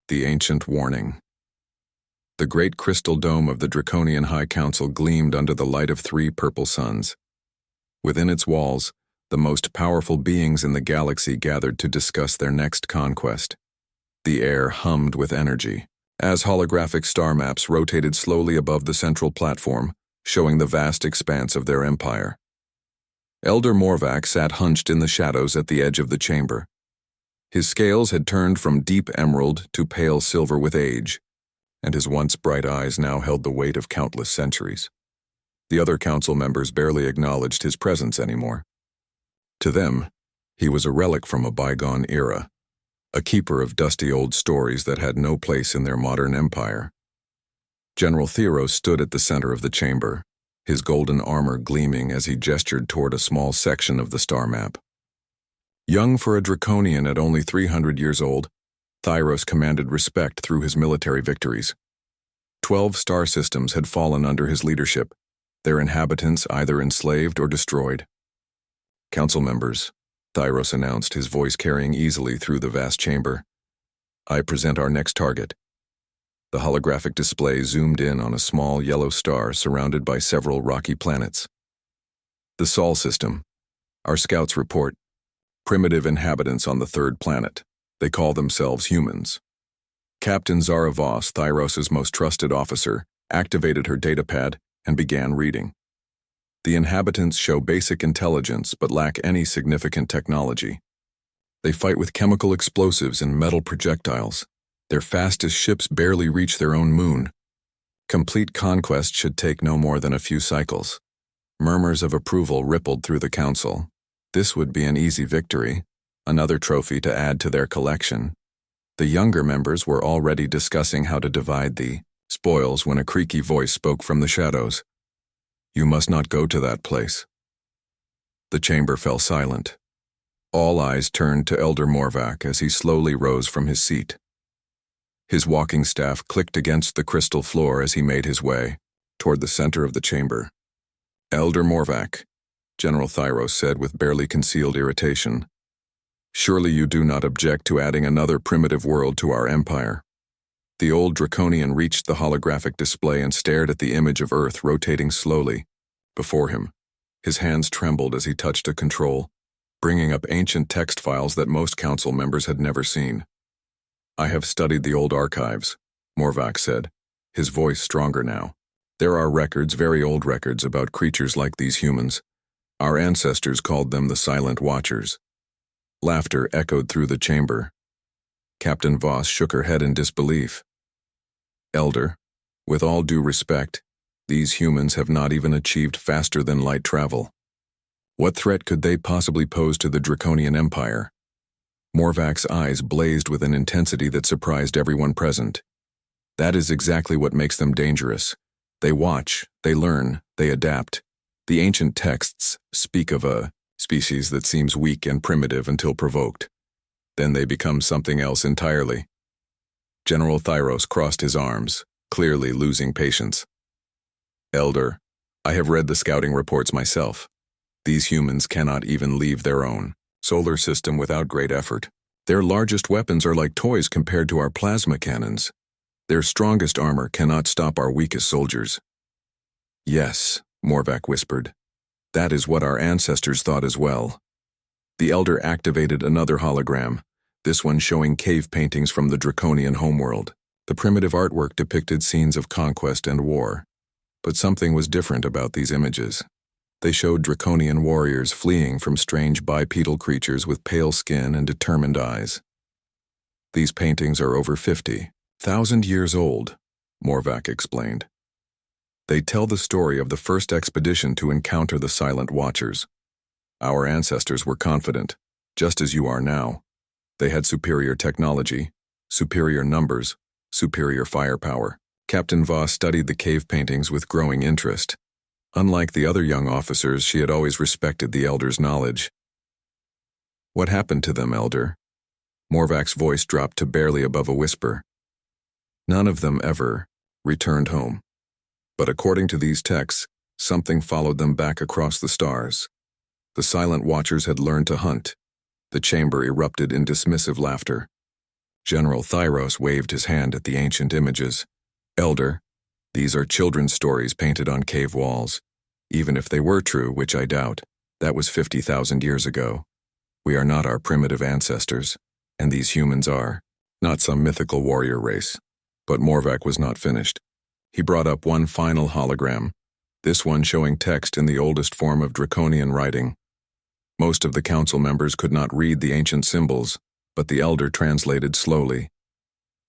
The Ancient Warning. The great crystal dome of the Draconian High Council gleamed under the light of 3 purple suns. Within its walls, the most powerful beings in the galaxy gathered to discuss their next conquest. The air hummed with energy, as holographic star maps rotated slowly above the central platform, showing the vast expanse of their empire. Elder Morvac sat hunched in the shadows at the edge of the chamber. His scales had turned from deep emerald to pale silver with age, and his once bright eyes now held the weight of countless centuries. The other council members barely acknowledged his presence anymore. To them, he was a relic from a bygone era, a keeper of dusty old stories that had no place in their modern empire. General Theros stood at the center of the chamber, his golden armor gleaming as he gestured toward a small section of the star map. Young for a Draconian at only 300 years old, Theros commanded respect through his military victories. 12 star systems had fallen under his leadership, their inhabitants either enslaved or destroyed. Council members, Theros announced, his voice carrying easily through the vast chamber. I present our next target. The holographic display zoomed in on a small yellow star surrounded by several rocky planets. The Sol system. Our scouts report. Primitive inhabitants on the 3rd planet. They call themselves humans. Captain Zara Voss, Theros' most trusted officer, activated her datapad and began reading. The inhabitants show basic intelligence but lack any significant technology. They fight with chemical explosives and metal projectiles. Their fastest ships barely reach their own moon. Complete conquest should take no more than a few cycles. Murmurs of approval rippled through the council. This would be an easy victory, another trophy to add to their collection. The younger members were already discussing how to divide the spoils when a creaky voice spoke from the shadows. You must not go to that place. The chamber fell silent. All eyes turned to Elder Morvac as he slowly rose from his seat. His walking staff clicked against the crystal floor as he made his way toward the center of the chamber. Elder Morvac, General Theros said with barely concealed irritation. Surely you do not object to adding another primitive world to our empire. The old Draconian reached the holographic display and stared at the image of Earth rotating slowly before him. His hands trembled as he touched a control, bringing up ancient text files that most council members had never seen. I have studied the old archives, Morvac said, his voice stronger now. There are records, very old records, about creatures like these humans. Our ancestors called them the Silent Watchers. Laughter echoed through the chamber. Captain Voss shook her head in disbelief. Elder, with all due respect, these humans have not even achieved faster-than-light travel. What threat could they possibly pose to the Draconian Empire? Morvac's eyes blazed with an intensity that surprised everyone present. That is exactly what makes them dangerous. They watch, they learn, they adapt. The ancient texts speak of a species that seems weak and primitive until provoked. Then they become something else entirely. General Theros crossed his arms, clearly losing patience. Elder, I have read the scouting reports myself. These humans cannot even leave their own solar system without great effort. Their largest weapons are like toys compared to our plasma cannons. Their strongest armor cannot stop our weakest soldiers. Yes, Morvac whispered. That is what our ancestors thought as well. The Elder activated another hologram, this one showing cave paintings from the Draconian homeworld. The primitive artwork depicted scenes of conquest and war. But something was different about these images. They showed Draconian warriors fleeing from strange bipedal creatures with pale skin and determined eyes. These paintings are over 50,000 years old, Morvac explained. They tell the story of the first expedition to encounter the Silent Watchers. Our ancestors were confident, just as you are now. They had superior technology, superior numbers, superior firepower. Captain Voss studied the cave paintings with growing interest. Unlike the other young officers, she had always respected the Elder's knowledge. What happened to them, Elder? Morvac's voice dropped to barely above a whisper. None of them ever returned home. But according to these texts, something followed them back across the stars. The Silent Watchers had learned to hunt. The chamber erupted in dismissive laughter. General Thyros waved his hand at the ancient images. Elder, these are children's stories painted on cave walls. Even if they were true, which I doubt, that was 50,000 years ago. We are not our primitive ancestors, and these humans are. Not some mythical warrior race. But Morvac was not finished. He brought up one final hologram, this one showing text in the oldest form of draconian writing. Most of the council members could not read the ancient symbols, but the elder translated slowly.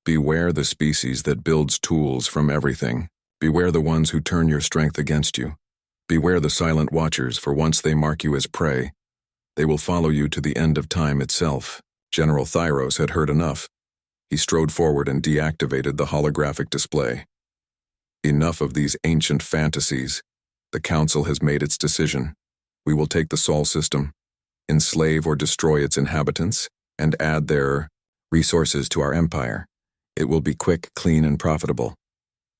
Beware the species that builds tools from everything. Beware the ones who turn your strength against you. Beware the silent watchers, for once they mark you as prey, they will follow you to the end of time itself. General Thyros had heard enough. He strode forward and deactivated the holographic display. Enough of these ancient fantasies. The council has made its decision. We will take the Sol system, enslave or destroy its inhabitants, and add their resources to our empire. It will be quick, clean, and profitable.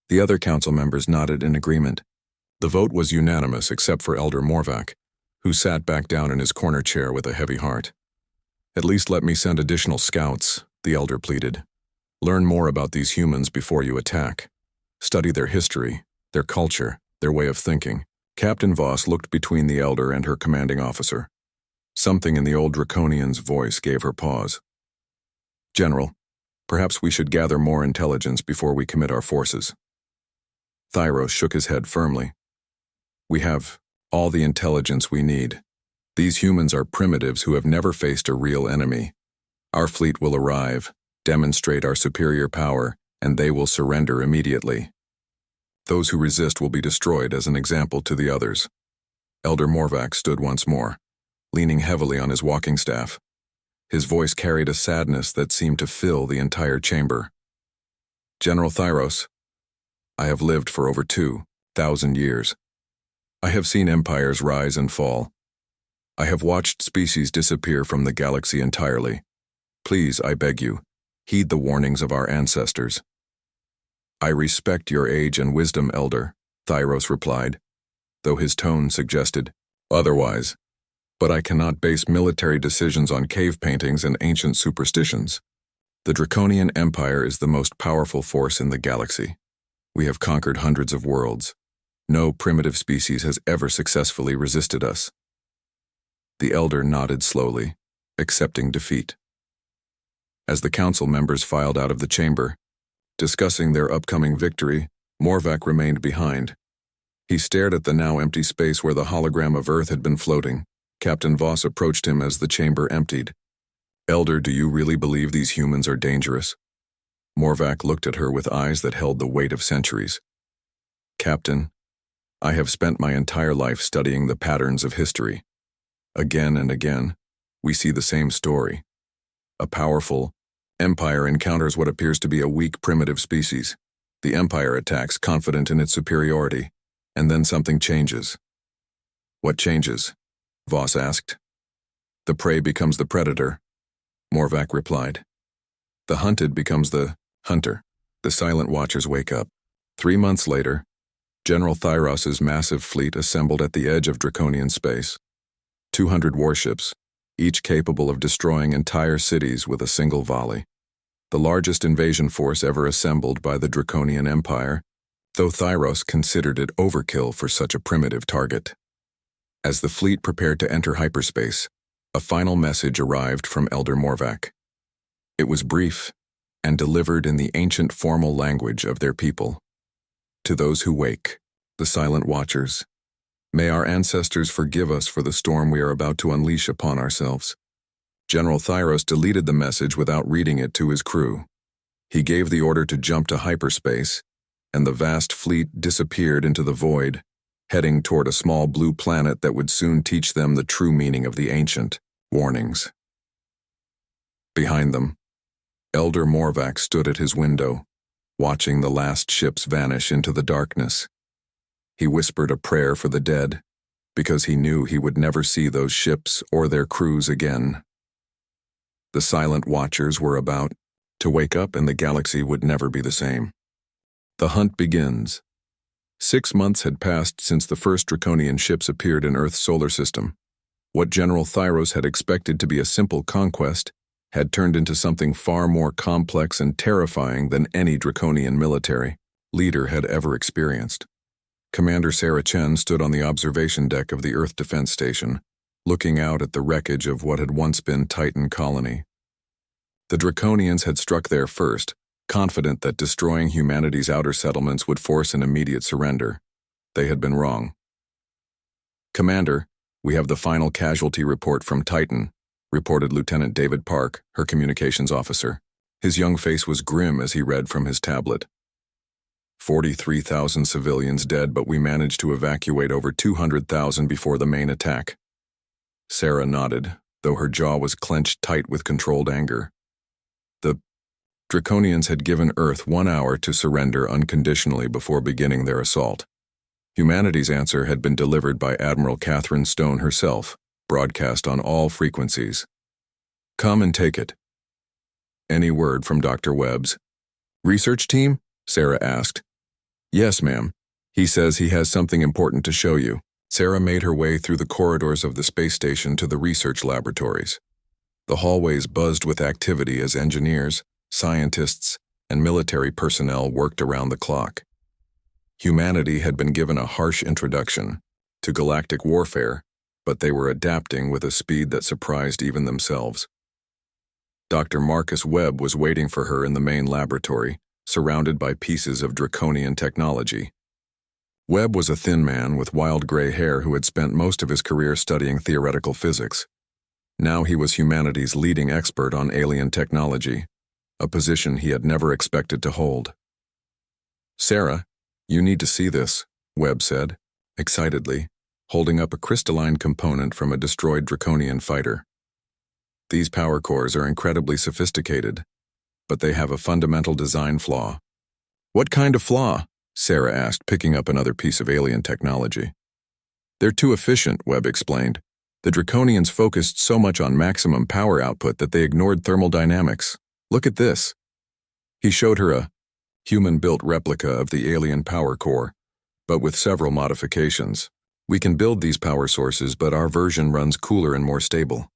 The other council members nodded in agreement. The vote was unanimous except for Elder Morvac, who sat back down in his corner chair with a heavy heart. At least let me send additional scouts, the elder pleaded. Learn more about these humans before you attack. Study their history, their culture, their way of thinking. Captain Voss looked between the elder and her commanding officer. Something in the old draconian's voice gave her pause. General, perhaps we should gather more intelligence before we commit our forces. Thyros shook his head firmly. We have all the intelligence we need. These humans are primitives who have never faced a real enemy. Our fleet will arrive, demonstrate our superior power, and they will surrender immediately. Those who resist will be destroyed as an example to the others. Elder Morvac stood once more, leaning heavily on his walking staff. His voice carried a sadness that seemed to fill the entire chamber. General Thyros, I have lived for over 2,000 years. I have seen empires rise and fall. I have watched species disappear from the galaxy entirely. Please, I beg you, heed the warnings of our ancestors. I respect your age and wisdom, Elder, Thyros replied, though his tone suggested otherwise. But I cannot base military decisions on cave paintings and ancient superstitions. The Draconian Empire is the most powerful force in the galaxy. We have conquered hundreds of worlds. No primitive species has ever successfully resisted us. The elder nodded slowly, accepting defeat. As the council members filed out of the chamber, discussing their upcoming victory, Morvac remained behind. He stared at the now empty space where the hologram of Earth had been floating. Captain Voss approached him as the chamber emptied. Elder, do you really believe these humans are dangerous? Morvac looked at her with eyes that held the weight of centuries. Captain, I have spent my entire life studying the patterns of history. Again and again, we see the same story. A powerful empire encounters what appears to be a weak primitive species. The empire attacks, confident in its superiority, and then something changes. What changes? Voss asked. The prey becomes the predator, Morvac replied. The hunted becomes the hunter. The silent watchers wake up. 3 months later, General Thyros's massive fleet assembled at the edge of Draconian space. 200 warships, each capable of destroying entire cities with a single volley. The largest invasion force ever assembled by the Draconian Empire, though Thyros considered it overkill for such a primitive target. As the fleet prepared to enter hyperspace, a final message arrived from Elder Morvac. It was brief and delivered in the ancient formal language of their people. To those who wake, the silent watchers, may our ancestors forgive us for the storm we are about to unleash upon ourselves. General Thyros deleted the message without reading it to his crew. He gave the order to jump to hyperspace, and the vast fleet disappeared into the void, heading toward a small blue planet that would soon teach them the true meaning of the ancient warnings. Behind them, Elder Morvac stood at his window, watching the last ships vanish into the darkness. He whispered a prayer for the dead, because he knew he would never see those ships or their crews again. The silent watchers were about to wake up, and the galaxy would never be the same. The hunt begins. 6 months had passed since the first Draconian ships appeared in Earth's solar system. What General Thyros had expected to be a simple conquest had turned into something far more complex and terrifying than any draconian military leader had ever experienced. Commander Sarah Chen stood on the observation deck of the Earth Defense Station, looking out at the wreckage of what had once been Titan Colony. The Draconians had struck there first, confident that destroying humanity's outer settlements would force an immediate surrender. They had been wrong. "Commander, we have the final casualty report from Titan," reported Lieutenant David Park, her communications officer. His young face was grim as he read from his tablet. 43,000 civilians dead, but we managed to evacuate over 200,000 before the main attack. Sarah nodded, though her jaw was clenched tight with controlled anger. The Draconians had given Earth 1 hour to surrender unconditionally before beginning their assault. Humanity's answer had been delivered by Admiral Catherine Stone herself, broadcast on all frequencies. "Come and take it." Any word from Dr. Webb's research team? Sarah asked. "Yes, ma'am. He says he has something important to show you." Sarah made her way through the corridors of the space station to the research laboratories. The hallways buzzed with activity as engineers, scientists, and military personnel worked around the clock. Humanity had been given a harsh introduction to galactic warfare, but they were adapting with a speed that surprised even themselves. Dr. Marcus Webb was waiting for her in the main laboratory, surrounded by pieces of draconian technology. Webb was a thin man with wild gray hair who had spent most of his career studying theoretical physics. Now he was humanity's leading expert on alien technology, a position he had never expected to hold. "Sarah, you need to see this," Webb said, excitedly, holding up a crystalline component from a destroyed draconian fighter. "These power cores are incredibly sophisticated, but they have a fundamental design flaw." "What kind of flaw?" Sarah asked, picking up another piece of alien technology. "They're too efficient," Webb explained. "The Draconians focused so much on maximum power output that they ignored thermal dynamics. Look at this." He showed her a human-built replica of the alien power core, but with several modifications. "We can build these power sources, but our version runs cooler and more stable.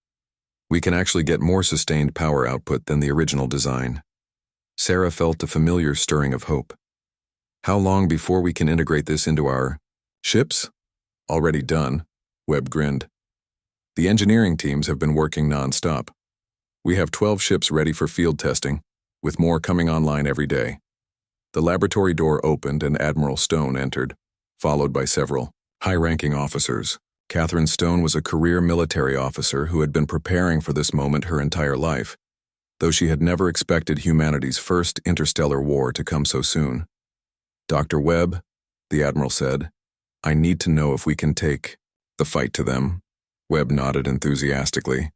We can actually get more sustained power output than the original design." Sarah felt a familiar stirring of hope. "How long before we can integrate this into our ships?" "Already done," Webb grinned. "The engineering teams have been working non-stop. We have 12 ships ready for field testing, with more coming online every day." The laboratory door opened and Admiral Stone entered, followed by several high-ranking officers. Catherine Stone was a career military officer who had been preparing for this moment her entire life, though she had never expected humanity's first interstellar war to come so soon. "Dr. Webb," the Admiral said, "I need to know if we can take the fight to them." Webb nodded enthusiastically.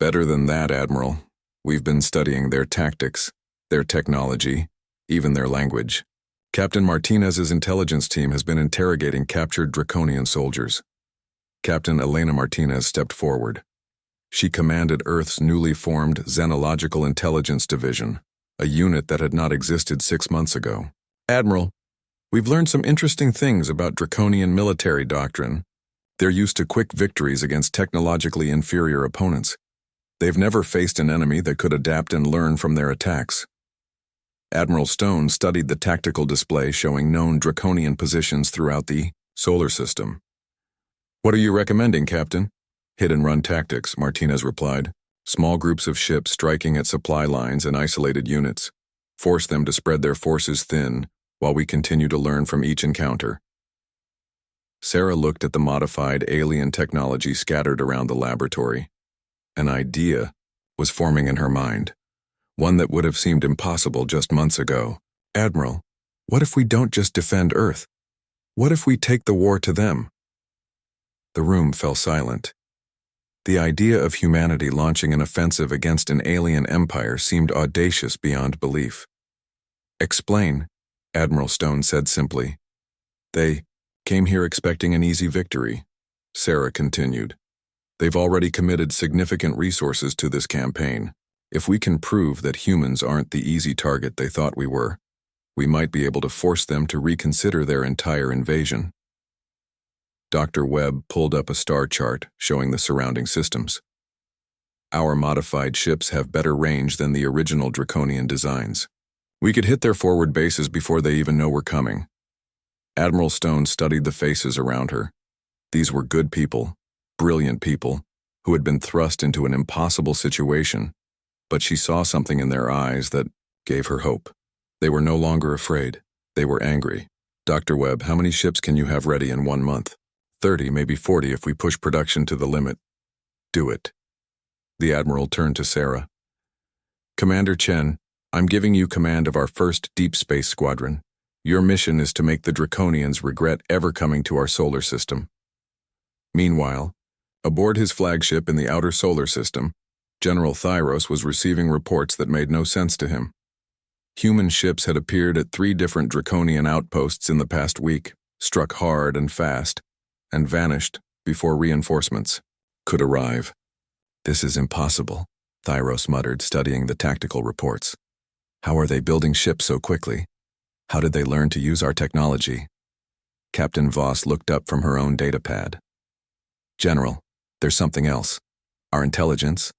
"Better than that, Admiral. We've been studying their tactics, their technology, even their language. Captain Martinez's intelligence team has been interrogating captured Draconian soldiers." Captain Elena Martinez stepped forward. She commanded Earth's newly formed Xenological Intelligence Division, a unit that had not existed 6 months ago. "Admiral, we've learned some interesting things about Draconian military doctrine. They're used to quick victories against technologically inferior opponents. They've never faced an enemy that could adapt and learn from their attacks." Admiral Stone studied the tactical display showing known Draconian positions throughout the solar system. "What are you recommending, Captain?" "Hit-and-run tactics," Martinez replied. "Small groups of ships striking at supply lines and isolated units. Force them to spread their forces thin while we continue to learn from each encounter." Sarah looked at the modified alien technology scattered around the laboratory. An idea was forming in her mind, one that would have seemed impossible just months ago. "Admiral, what if we don't just defend Earth? What if we take the war to them?" The room fell silent. The idea of humanity launching an offensive against an alien empire seemed audacious beyond belief. "Explain," Admiral Stone said simply. "They came here expecting an easy victory," Sarah continued. "They've already committed significant resources to this campaign. If we can prove that humans aren't the easy target they thought we were, we might be able to force them to reconsider their entire invasion." Dr. Webb pulled up a star chart showing the surrounding systems. Our modified ships have better range than the original Draconian designs. We could hit their forward bases before they even know we're coming." Admiral Stone studied the faces around her. These were good people, brilliant people, who had been thrust into an impossible situation, but she saw something in their eyes that gave her hope. They were no longer afraid. They were angry. "Dr. Webb, how many ships can you have ready in 1 month?" 30, maybe 40 if we push production to the limit." "Do it." The Admiral turned to Sarah. "Commander Chen, I'm giving you command of our first Deep Space Squadron. Your mission is to make the Draconians regret ever coming to our solar system." Meanwhile, aboard his flagship in the outer solar system, General Thyros was receiving reports that made no sense to him. Human ships had appeared at 3 different Draconian outposts in the past week, struck hard and fast, and vanished before reinforcements could arrive. "This is impossible," Thyros muttered, studying the tactical reports. "How are they building ships so quickly? How did they learn to use our technology?" Captain Voss looked up from her own datapad. "General, there's something else. Our intelligence.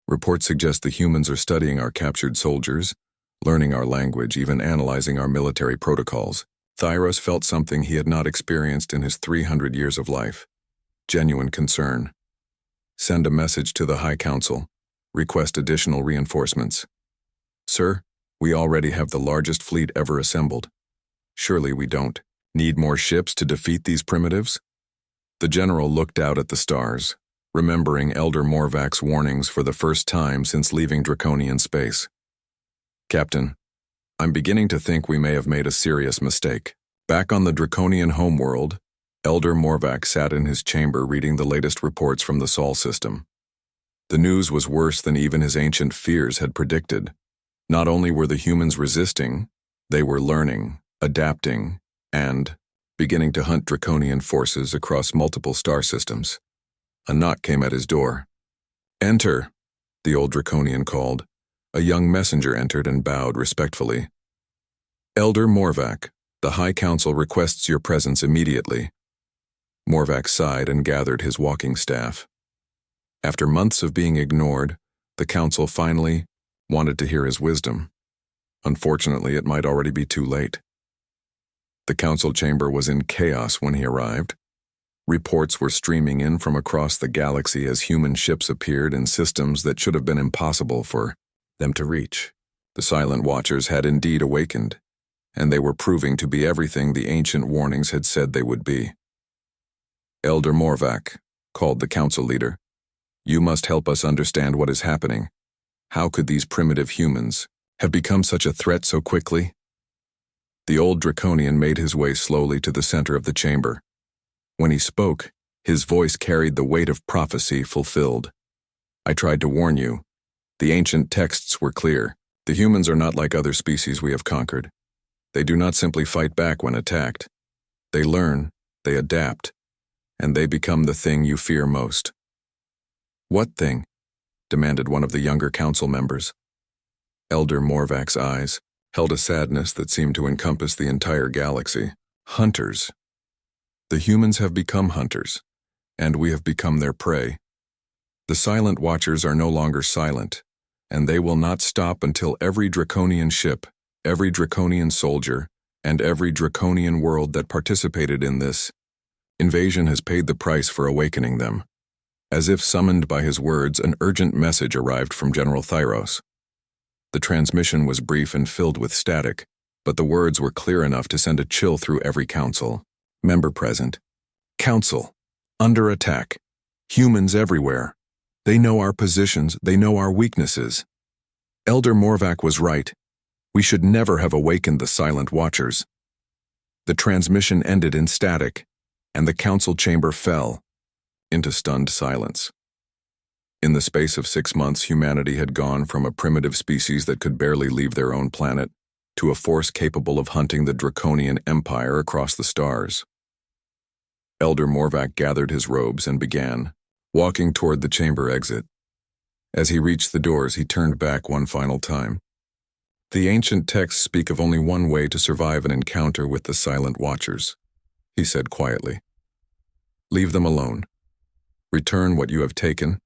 Reports suggest the humans are studying our captured soldiers, learning our language, even analyzing our military protocols." Thyros felt something he had not experienced in his 300 years of life. Genuine concern. "Send a message to the High Council. Request additional reinforcements." "Sir, we already have the largest fleet ever assembled. Surely we don't need more ships to defeat these primitives?" The general looked out at the stars, remembering Elder Morvac's warnings for the first time since leaving Draconian space. "Captain, I'm beginning to think we may have made a serious mistake." Back on the Draconian homeworld, Elder Morvac sat in his chamber reading the latest reports from the Sol system. The news was worse than even his ancient fears had predicted. Not only were the humans resisting, they were learning, adapting, and beginning to hunt Draconian forces across multiple star systems. A knock came at his door. "Enter," the old Draconian called. A young messenger entered and bowed respectfully. "Elder Morvac, the High Council requests your presence immediately." Morvac sighed and gathered his walking staff. After months of being ignored, the Council finally wanted to hear his wisdom. Unfortunately, it might already be too late. The Council chamber was in chaos when he arrived. Reports were streaming in from across the galaxy as human ships appeared in systems that should have been impossible for them to reach. The Silent Watchers had indeed awakened, and they were proving to be everything the ancient warnings had said they would be. "Elder Morvac," called the council leader, "you must help us understand what is happening. How could these primitive humans have become such a threat so quickly?" The old Draconian made his way slowly to the center of the chamber. When he spoke, his voice carried the weight of prophecy fulfilled. "I tried to warn you. The ancient texts were clear. The humans are not like other species we have conquered. They do not simply fight back when attacked. They learn, they adapt, and they become the thing you fear most." "What thing?" demanded one of the younger council members. Elder Morvac's eyes held a sadness that seemed to encompass the entire galaxy. "Hunters. The humans have become hunters, and we have become their prey. The Silent Watchers are no longer silent, and they will not stop until every Draconian ship, every Draconian soldier, and every Draconian world that participated in this invasion has paid the price for awakening them." As if summoned by his words, an urgent message arrived from General Thyros. The transmission was brief and filled with static, but the words were clear enough to send a chill through every council member present. "Council, under attack. Humans everywhere. They know our positions, they know our weaknesses. Elder Morvac was right. We should never have awakened the Silent Watchers." The transmission ended in static, and the council chamber fell into stunned silence. In the space of 6 months, humanity had gone from a primitive species that could barely leave their own planet to a force capable of hunting the Draconian Empire across the stars. Elder Morvac gathered his robes and began walking toward the chamber exit. As he reached the doors, he turned back one final time. "The ancient texts speak of only one way to survive an encounter with the Silent Watchers," he said quietly. "Leave them alone. Return what you have taken,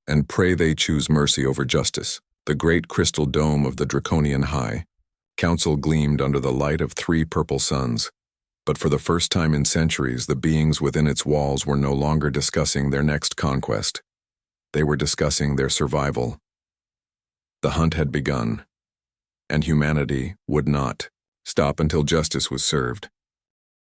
and pray they choose mercy over justice. The great crystal dome of the Draconian High Council gleamed under the light of 3 purple suns. But for the first time in centuries, the beings within its walls were no longer discussing their next conquest. They were discussing their survival. The hunt had begun, and humanity would not stop until justice was served.